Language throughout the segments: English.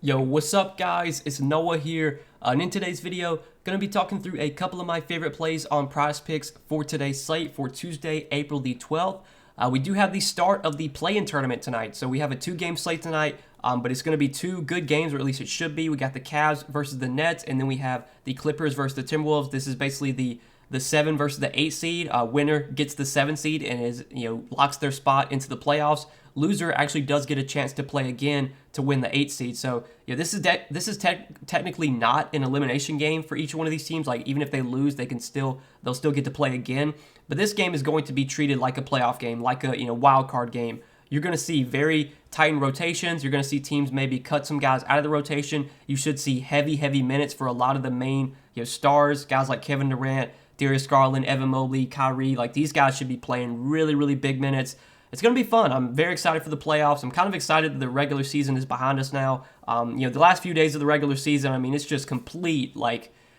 Yo, what's up guys? It's Noah here, and in today's video, going to be talking through a couple of my favorite plays on Prizepicks for today's slate for Tuesday, April the 12th. We do have the start of the play-in tournament tonight, so we have a two-game slate tonight, but it's going to be two good games, or at least it should be. We got the Cavs versus the Nets, and then we have the Clippers versus the Timberwolves. This is basically the 7 versus the 8 seed. Winner gets the 7 seed and locks their spot into the playoffs. Loser actually does get a chance to play again to win the 8 seed. So this is technically not an elimination game for each one of these teams. Like even if they lose, they'll still get to play again. But this game is going to be treated like a playoff game, like a wild card game. You're going to see very tightened rotations. You're going to see teams maybe cut some guys out of the rotation. You should see heavy minutes for a lot of the main stars, guys like Kevin Durant, Darius Garland, Evan Mobley, Kyrie. Like these guys should be playing really big minutes. It's going to be fun. I'm very excited for the playoffs. I'm kind of excited that the regular season is behind us now. The last few days of the regular season, I mean, it's just complete,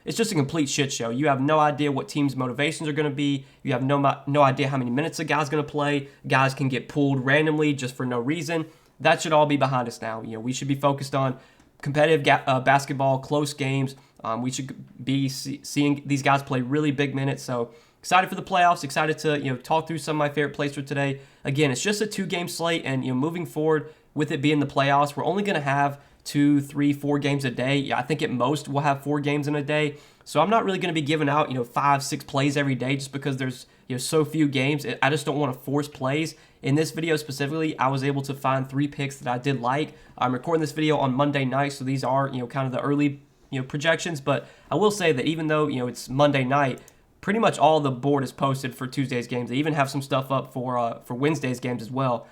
it's just a complete shit show. You have no idea what teams' motivations are going to be. You have no idea how many minutes a guy's going to play. Guys can get pulled randomly just for no reason. That should all be behind us now. We should be focused on competitive basketball, close games. We should be seeing these guys play really big minutes. So excited for the playoffs. Excited to talk through some of my favorite plays for today. Again, it's just a 2-game slate, and moving forward with it being the playoffs, we're only going to have 2, 3, 4 games a day. Yeah, I think at most we'll have 4 games in a day. So I'm not really going to be giving out 5, 6 plays every day just because there's so few games. I just don't want to force plays. In this video specifically, I was able to find 3 picks that I did like. I'm recording this video on Monday night, so these are kind of the early projections. But I will say that even though it's Monday night, pretty much all the board is posted for Tuesday's games. They even have some stuff up for Wednesday's games as well.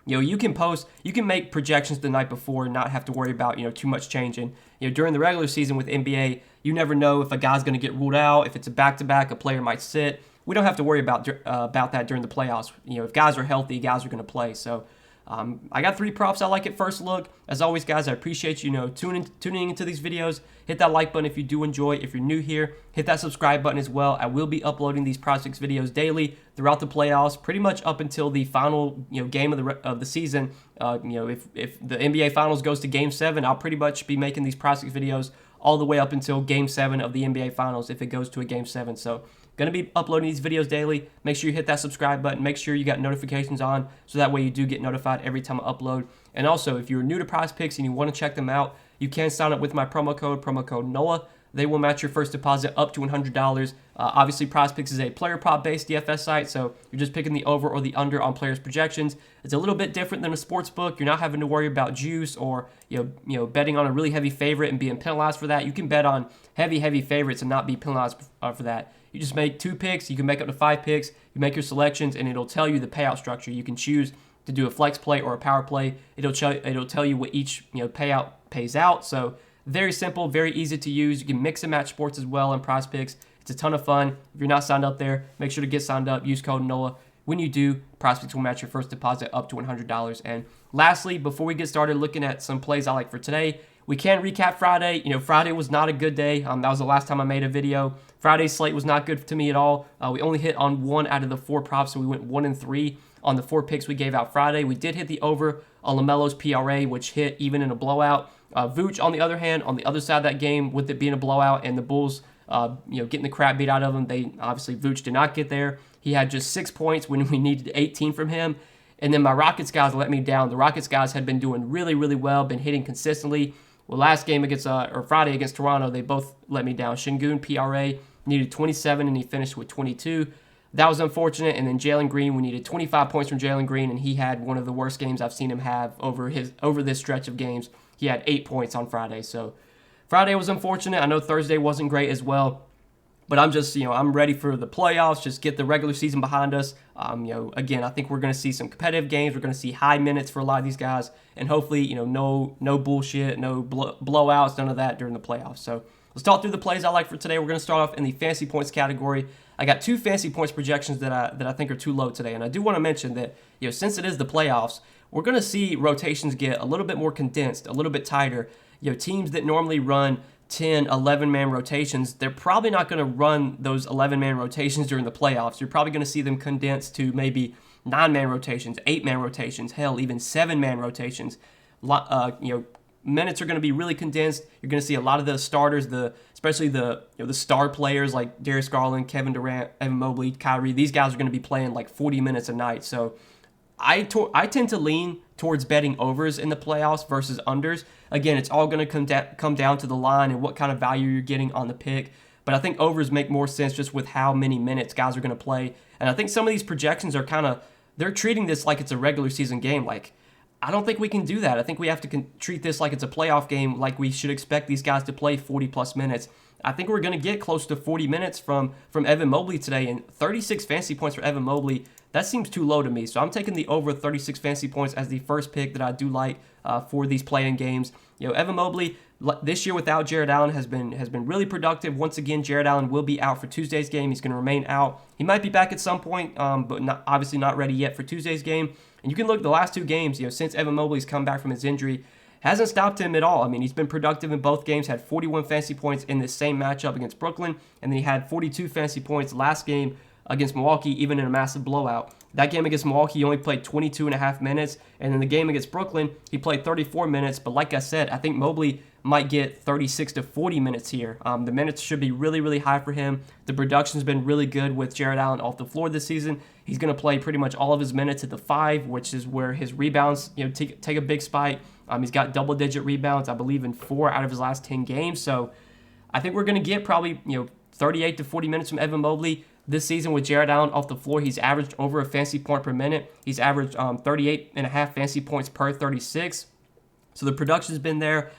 You can make projections the night before and not have to worry about too much changing. During the regular season with NBA, you never know if a guy's going to get ruled out. If it's a back-to-back, a player might sit. We don't have to worry about that during the playoffs. If guys are healthy, guys are going to play. So I got 3 props I like at first look. As always, guys, I appreciate tuning into these videos. Hit that like button if you do enjoy. If you're new here, hit that subscribe button as well. I will be uploading these Prizepicks videos daily throughout the playoffs, pretty much up until the final game of the season. If the NBA Finals goes to Game 7, I'll pretty much be making these Prizepicks videos all the way up until Game 7 of the NBA Finals if it goes to a Game 7. So going to be uploading these videos daily. Make sure you hit that subscribe button. Make sure you got notifications on so that way you do get notified every time I upload. And also, if you're new to Prizepicks and you want to check them out, you can sign up with my promo code NOAH. They will match your first deposit up to $100. Obviously, Prizepicks is a player prop-based DFS site, so you're just picking the over or the under on players' projections. It's a little bit different than a sports book. You're not having to worry about juice or betting on a really heavy favorite and being penalized for that. You can bet on heavy favorites and not be penalized for that. You just make 2 picks. You can make up to 5 picks. You make your selections, and it'll tell you the payout structure. You can choose to do a flex play or a power play. It'll tell you what each payout pays out. So very simple, very easy to use. You can mix and match sports as well in Prizepicks. It's a ton of fun. If you're not signed up there, make sure to get signed up. Use code NOAH. When you do, Prizepicks will match your first deposit up to $100. And lastly, before we get started looking at some plays I like for today, we can recap Friday. Friday was not a good day. That was the last time I made a video. Friday's slate was not good to me at all. We only hit on 1 out of the 4 props, so we went 1-3 on the 4 picks we gave out Friday. We did hit the over on LaMelo's PRA, which hit even in a blowout. Vooch, on the other hand, on the other side of that game, with it being a blowout and the Bulls, getting the crap beat out of them, Vooch did not get there. He had just 6 points when we needed 18 from him. And then my Rockets guys let me down. The Rockets guys had been doing really well, been hitting consistently. Well, last game Friday against Toronto, they both let me down. Şengün PRA needed 27 and he finished with 22. That was unfortunate. And then Jalen Green, we needed 25 points from Jalen Green, and he had one of the worst games I've seen him have over this stretch of games. He had 8 points on Friday. So Friday was unfortunate. I know Thursday wasn't great as well. But I'm just, I'm ready for the playoffs. Just get the regular season behind us. Again, I think we're going to see some competitive games. We're going to see high minutes for a lot of these guys. And hopefully, no bullshit, no blowouts, none of that during the playoffs. So let's talk through the plays I like for today. We're going to start off in the fantasy points category. I got 2 fantasy points projections that I think are too low today. And I do want to mention that, since it is the playoffs, we're going to see rotations get a little bit more condensed, a little bit tighter. Teams that normally run 10, 11-man rotations, they're probably not going to run those 11-man rotations during the playoffs. You're probably going to see them condensed to maybe 9-man rotations, 8-man rotations, hell, even 7-man rotations. minutes are going to be really condensed. You're going to see a lot of the starters, especially the star players like Darius Garland, Kevin Durant, Evan Mobley, Kyrie. These guys are going to be playing like 40 minutes a night. So I tend to lean towards betting overs in the playoffs versus unders. Again, it's all going to come down to the line and what kind of value you're getting on the pick. But I think overs make more sense just with how many minutes guys are going to play. And I think some of these projections are they're treating this like it's a regular season game. Like, I don't think we can do that. I think we have to treat this like it's a playoff game, like we should expect these guys to play 40-plus minutes. I think we're going to get close to 40 minutes from Evan Mobley today, and 36 fantasy points for Evan Mobley, that seems too low to me. So I'm taking the over 36 fantasy points as the first pick that I do like for these play-in games. Evan Mobley this year without Jared Allen has been really productive. Once again, Jared Allen will be out for Tuesday's game. He's going to remain out. He might be back at some point, but obviously not ready yet for Tuesday's game. And you can look at the last two games, since Evan Mobley's come back from his injury, hasn't stopped him at all. I mean, he's been productive in both games, had 41 fantasy points in this same matchup against Brooklyn, and then he had 42 fantasy points last game against Milwaukee, even in a massive blowout. That game against Milwaukee, he only played 22 and a half minutes, and in the game against Brooklyn, he played 34 minutes, but like I said, I think Mobley might get 36 to 40 minutes here. The minutes should be really, really high for him. The production's been really good with Jared Allen off the floor this season. He's going to play pretty much all of his minutes at the 5, which is where his rebounds, take a big spike. He's got double-digit rebounds, I believe, in 4 out of his last 10 games. So I think we're going to get probably 38 to 40 minutes from Evan Mobley this season with Jared Allen off the floor. He's averaged over a fantasy point per minute. He's averaged 38 and a half fantasy points per 36. So the production's been there.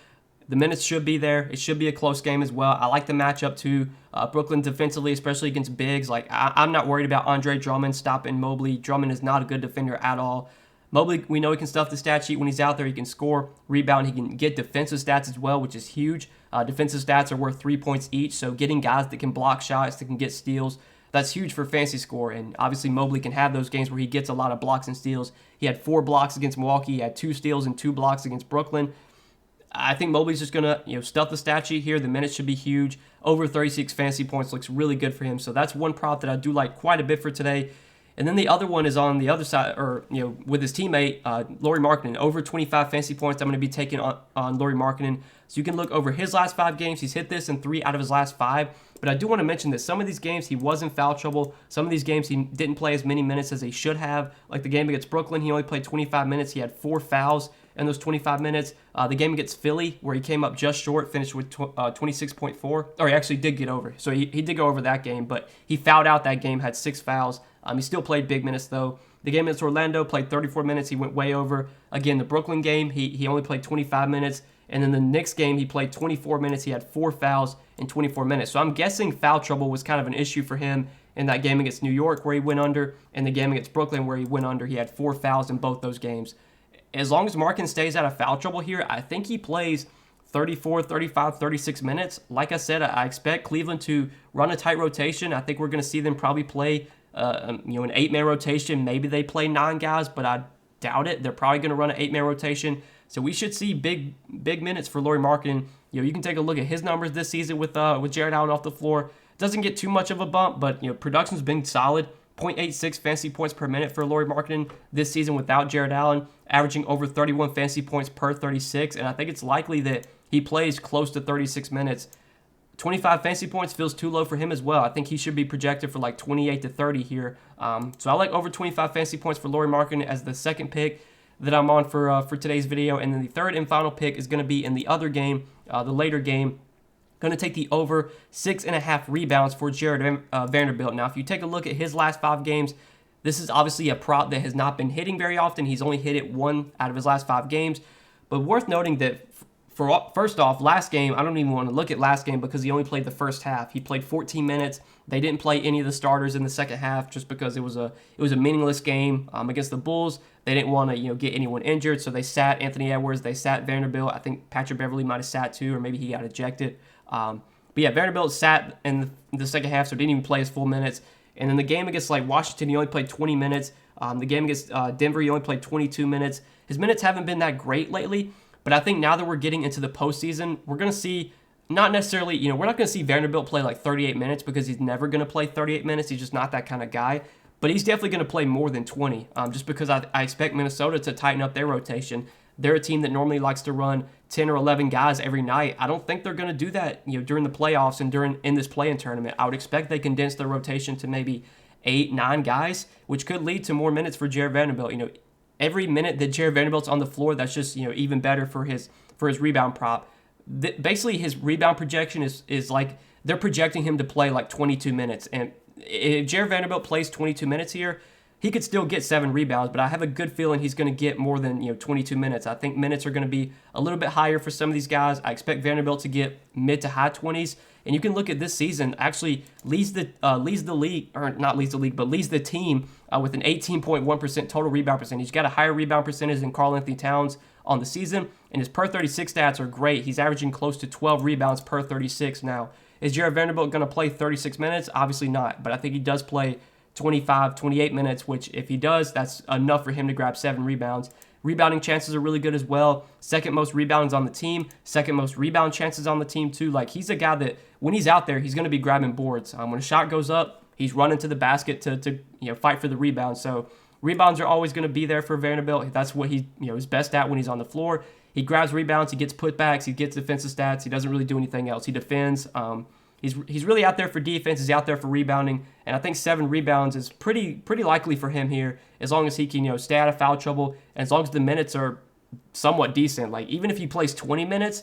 The minutes should be there. It should be a close game as well. I like the matchup too. Brooklyn defensively, especially against bigs. Like I'm not worried about Andre Drummond stopping Mobley. Drummond is not a good defender at all. Mobley, we know he can stuff the stat sheet when he's out there. He can score, rebound. He can get defensive stats as well, which is huge. Defensive stats are worth 3 points each. So getting guys that can block shots, that can get steals, that's huge for fantasy score. And obviously Mobley can have those games where he gets a lot of blocks and steals. He had 4 blocks against Milwaukee. He had 2 steals and 2 blocks against Brooklyn. I think Mobley's just going to stuff the stat sheet here. The minutes should be huge. Over 36 fantasy points looks really good for him. So that's one prop that I do like quite a bit for today. And then the other one is on the other side, or with his teammate, Lauri Markkanen. Over 25 fantasy points I'm going to be taking on Lauri Markkanen. So you can look over his last 5 games. He's hit this in 3 out of his last 5. But I do want to mention that some of these games he was in foul trouble. Some of these games he didn't play as many minutes as he should have. Like the game against Brooklyn, he only played 25 minutes. He had 4 fouls in those 25 minutes. The game against Philly, where he came up just short, finished with 26.4. Or he actually did get over. So he did go over that game, but he fouled out that game, had 6 fouls. He still played big minutes, though. The game against Orlando, played 34 minutes. He went way over. Again, the Brooklyn game, he only played 25 minutes. And then the Knicks game, he played 24 minutes. He had 4 fouls in 24 minutes. So I'm guessing foul trouble was kind of an issue for him in that game against New York where he went under, and the game against Brooklyn where he went under. He had 4 fouls in both those games. As long as Markkanen stays out of foul trouble here, I think he plays 34, 35, 36 minutes. Like I said, I expect Cleveland to run a tight rotation. I think we're going to see them probably play an 8-man rotation. Maybe they play 9 guys, but I doubt it. They're probably going to run an 8-man rotation. So we should see big minutes for Lauri Markkanen. You can take a look at his numbers this season with Jared Allen off the floor. Doesn't get too much of a bump, but production's been solid. 0.86 fantasy points per minute for Lauri Markkanen this season without Jared Allen, averaging over 31 fantasy points per 36. And I think it's likely that he plays close to 36 minutes. 25 fantasy points feels too low for him as well. I think he should be projected for like 28 to 30 here. So I like over 25 fantasy points for Lauri Markkanen as the second pick that I'm on for today's video. And then the third and final pick is going to be in the other game, the later game. Going to take the over 6.5 rebounds for Jared Vanderbilt. Now, if you take a look at his last 5 games, this is obviously a prop that has not been hitting very often. He's only hit it 1 out of his last 5 games. But worth noting that first off, last game, I don't even want to look at last game because he only played the first half. He played 14 minutes. They didn't play any of the starters in the second half just because it was a meaningless game against the Bulls. They didn't want to get anyone injured, so they sat Anthony Edwards. They sat Vanderbilt. I think Patrick Beverley might have sat too, or maybe he got ejected. But yeah, Vanderbilt sat in the second half, so didn't even play his full minutes. And in the game against Washington, he only played 20 minutes. The game against Denver, he only played 22 minutes. His minutes haven't been that great lately, but I think now that we're getting into the postseason, we're going to see not necessarily, we're not going to see Vanderbilt play like 38 minutes because he's never going to play 38 minutes. He's just not that kind of guy. But he's definitely going to play more than 20 just because I expect Minnesota to tighten up their rotation. They're a team that normally likes to run 10 or 11 guys every night. I don't think they're going to do that, during the playoffs and in this play-in tournament. I would expect they condense their rotation to maybe 8, 9 guys, which could lead to more minutes for Jared Vanderbilt. Every minute that Jared Vanderbilt's on the floor, that's just, even better for his rebound prop. Basically, his rebound projection is like they're projecting him to play like 22 minutes. And if Jared Vanderbilt plays 22 minutes here, he could still get 7 rebounds, but I have a good feeling he's going to get more than 22 minutes. I think minutes are going to be a little bit higher for some of these guys. I expect Vanderbilt to get mid to high 20s, and you can look at this season. Actually, leads the league, or not leads the league, but leads the team with an 18.1% total rebound percentage. He's got a higher rebound percentage than Karl-Anthony Towns on the season, and his per 36 stats are great. He's averaging close to 12 rebounds per 36 now. Is Jared Vanderbilt going to play 36 minutes? Obviously not, but I think he does play 25, 28 minutes, which if he does, that's enough for him to grab 7 rebounds. Rebounding chances are really good as well. Second most rebounds on the team. Second most rebound chances on the team too. Like, he's a guy that when he's out there, he's going to be grabbing boards. When a shot goes up, he's running to the basket to fight for the rebound. So rebounds are always going to be there for Vanderbilt. That's what he is best at when he's on the floor. He grabs rebounds, he gets putbacks, he gets defensive stats. He doesn't really do anything else. He defends. He's really out there for defense. He's out there for rebounding, and I think 7 rebounds is pretty likely for him here, as long as he can stay out of foul trouble, and as long as the minutes are somewhat decent. Like, even if he plays 20 minutes,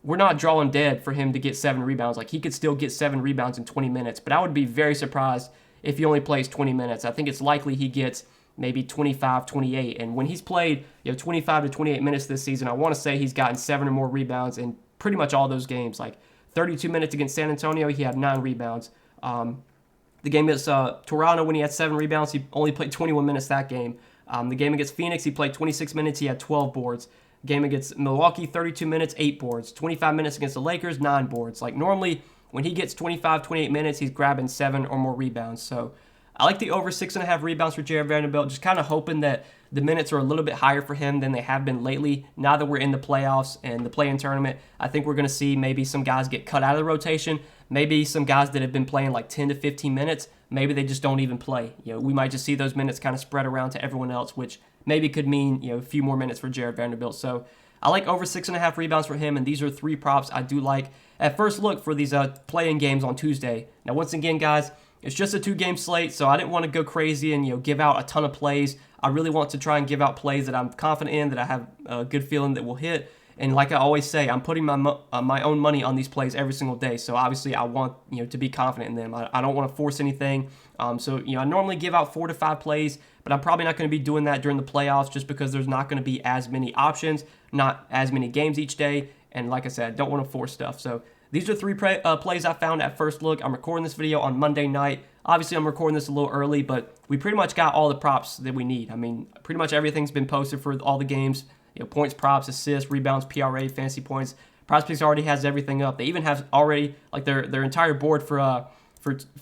we're not drawing dead for him to get 7 rebounds. Like, he could still get 7 rebounds in 20 minutes, but I would be very surprised if he only plays 20 minutes. I think it's likely he gets maybe 25, 28, and when he's played 25 to 28 minutes this season, I want to say he's gotten 7 or more rebounds in pretty much all those games. Like, 32 minutes against San Antonio, he had 9 rebounds. The game against Toronto, when he had 7 rebounds, he only played 21 minutes that game. The game against Phoenix, he played 26 minutes, he had 12 boards. Game against Milwaukee, 32 minutes, 8 boards. 25 minutes against the Lakers, 9 boards. Like, normally, when he gets 25, 28 minutes, he's grabbing 7 or more rebounds. So I like the over 6.5 rebounds for Jared Vanderbilt, just kind of hoping that the minutes are a little bit higher for him than they have been lately. Now that we're in the playoffs and the play-in tournament, I think we're going to see maybe some guys get cut out of the rotation. Maybe some guys that have been playing like 10 to 15 minutes, maybe they just don't even play. We might just see those minutes kind of spread around to everyone else, which maybe could mean a few more minutes for Jared Vanderbilt. So I like over 6.5 rebounds for him, and these are 3 props I do like at first look for these play-in games on Tuesday. Now, once again, guys, it's just a 2-game slate, so I didn't want to go crazy and give out a ton of plays. I really want to try and give out plays that I'm confident in, that I have a good feeling that will hit. And like I always say, I'm putting my own money on these plays every single day. So obviously, I want to be confident in them. I don't want to force anything. So I normally give out 4 to 5 plays, but I'm probably not going to be doing that during the playoffs, just because there's not going to be as many options, not as many games each day. And like I said, I don't want to force stuff. So these are 3 plays I found at first look. I'm recording this video on Monday night. Obviously, I'm recording this a little early, but we pretty much got all the props that we need. I mean, pretty much everything's been posted for all the games. Points, props, assists, rebounds, PRA, fantasy points. Prizepicks already has everything up. They even have already like their entire board for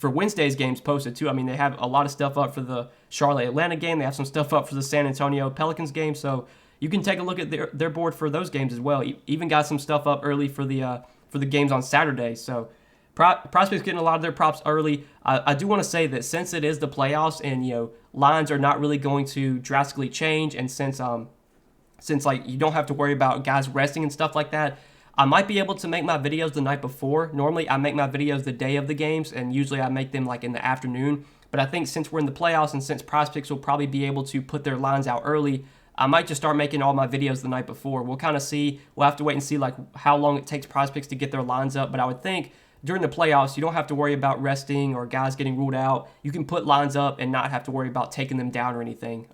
Wednesday's games posted too. I mean, they have a lot of stuff up for the Charlotte-Atlanta game. They have some stuff up for the San Antonio Pelicans game. So you can take a look at their board for those games as well. Even got some stuff up early for the games on Saturday. So Prizepicks getting a lot of their props early. I do want to say that since it is the playoffs and lines are not really going to drastically change, and since like you don't have to worry about guys resting and stuff like that, I might be able to make my videos the night before. Normally I make my videos the day of the games, and usually I make them like in the afternoon. But I think since we're in the playoffs and since Prizepicks will probably be able to put their lines out early, I might just start making all my videos the night before. We'll kind of see. We'll have to wait and see like how long it takes Prizepicks to get their lines up. But I would think during the playoffs, you don't have to worry about resting or guys getting ruled out. You can put lines up and not have to worry about taking them down or anything.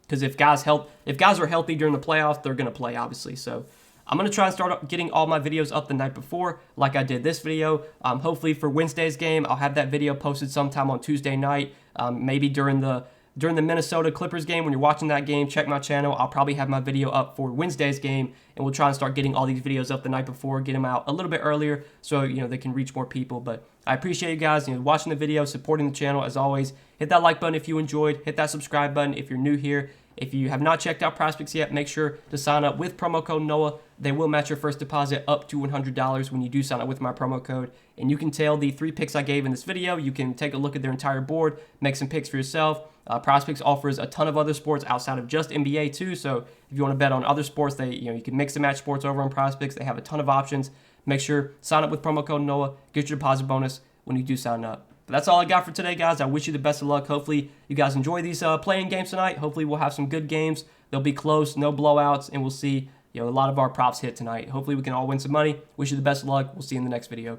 Because if guys are healthy during the playoffs, they're going to play, obviously. So I'm going to try and start getting all my videos up the night before, like I did this video. Hopefully for Wednesday's game, I'll have that video posted sometime on Tuesday night, maybe during the Minnesota Clippers game. When you're watching that game, check my channel. I'll probably have my video up for Wednesday's game, and we'll try and start getting all these videos up the night before, get them out a little bit earlier so they can reach more people. But I appreciate you guys watching the video, supporting the channel. As always, hit that like button if you enjoyed, hit that subscribe button if you're new here, If you have not checked out Prizepicks yet, make sure to sign up with promo code Noah. They will match your first deposit up to $100 when you do sign up with my promo code. And you can tail the 3 picks I gave in this video. You can take a look at their entire board, make some picks for yourself. Prizepicks offers a ton of other sports outside of just NBA too. So if you want to bet on other sports, you can mix and match sports over on Prizepicks. They have a ton of options. Make sure sign up with promo code Noah. Get your deposit bonus when you do sign up. But that's all I got for today, guys. I wish you the best of luck. Hopefully you guys enjoy these playing games tonight. Hopefully we'll have some good games. They'll be close, no blowouts, and we'll see a lot of our props hit tonight. Hopefully we can all win some money. Wish you the best of luck. We'll see you in the next video.